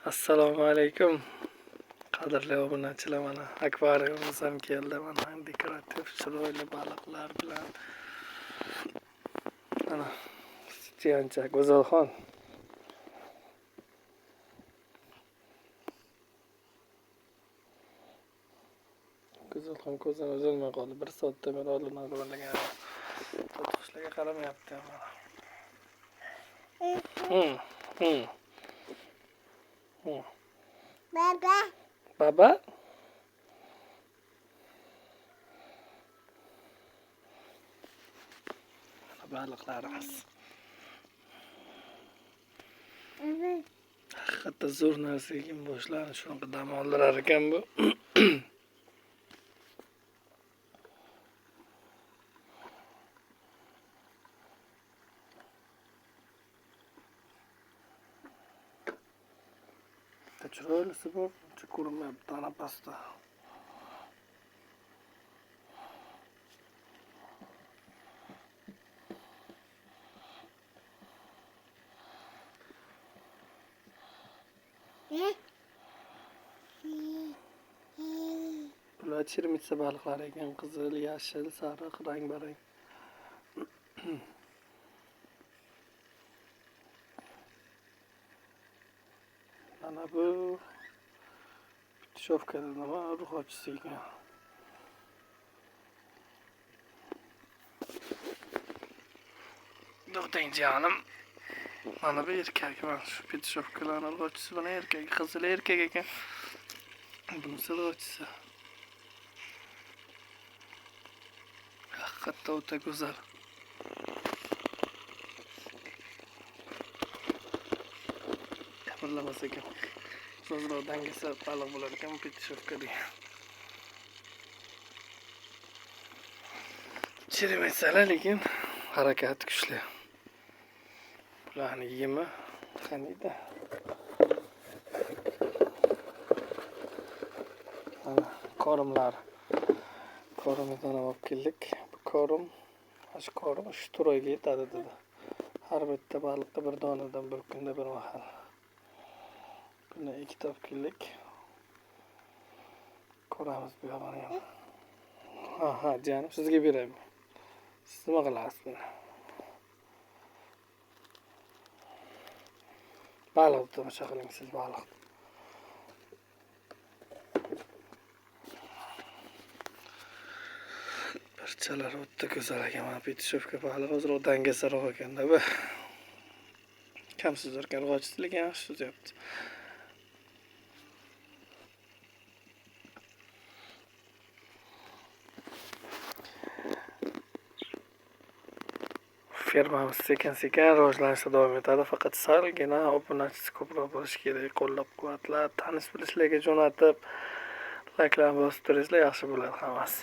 Assalomu alaykum. Qadrli obunachilar, mana akvariumimiz ham keldi. Mana dekorativ chiroyli baliqlar bilan. Mana suyanchak Go'zalxon. Go'zalxon ko'zini uzilmay qoldi. 1 soatdan beri oldin o'rlagan. To'tqishlarga qaramayapti mana. Baba. Baliqlarimiz. Haqiqatda zo'r narsa ekan, boshlarni shunaqa dam oldirar ekan bu. Chiroylisi bor, ko'rinmayapti tana pastda. Bular chirmitsa baliqlar ekan, qizil, yashil, sariq, rang-barang. Mana bu Pitishovkada nima urg'ochisi ekan. To'xtang jonim. Mana bu erkak, mana shu Pitishovkalarning urg'ochisi bilan erkak, qizil erkak ekan. Bunisi urg'ochisi. Haqiqatda o'ta go'zal. Kamirlamas ekan. So'zlar dangasa baliq bo'lar ekan, Pitishovka degan. Chirimitsalar lekin harakat kuchli. Bularning yemi qaniydi? Mana korimlar. Korimdan olib keldik. Bu korim, shu korim 3 oyga yetadi dedi. Har bitta baliqqa bir donadan bir kunda bir mahal. Buni 2 olib keldik. Ko'ramiz bu yoqni ham. Ha, jonim, sizga beraymi? Siz nima qilasiz buni? Baliq tomosha qiling siz baliq. Parchalar o'ta go'zal ekan. Mana Pitishovka baliq hozir dangasaroq ekanda bu. Kamsiz ekan, urg'ochisi lekin yaxshi suzyapti. Fermamiz sekin-sekin rivojlanishda davom etadi. Faqat salgina obunachisi ko'proq bo'lishi kerak. Qo'llab-quvvatlab, tanish bilishlarga jo'natib, layklarni bosib turingizlar, yaxshi bo'ladi hammasi.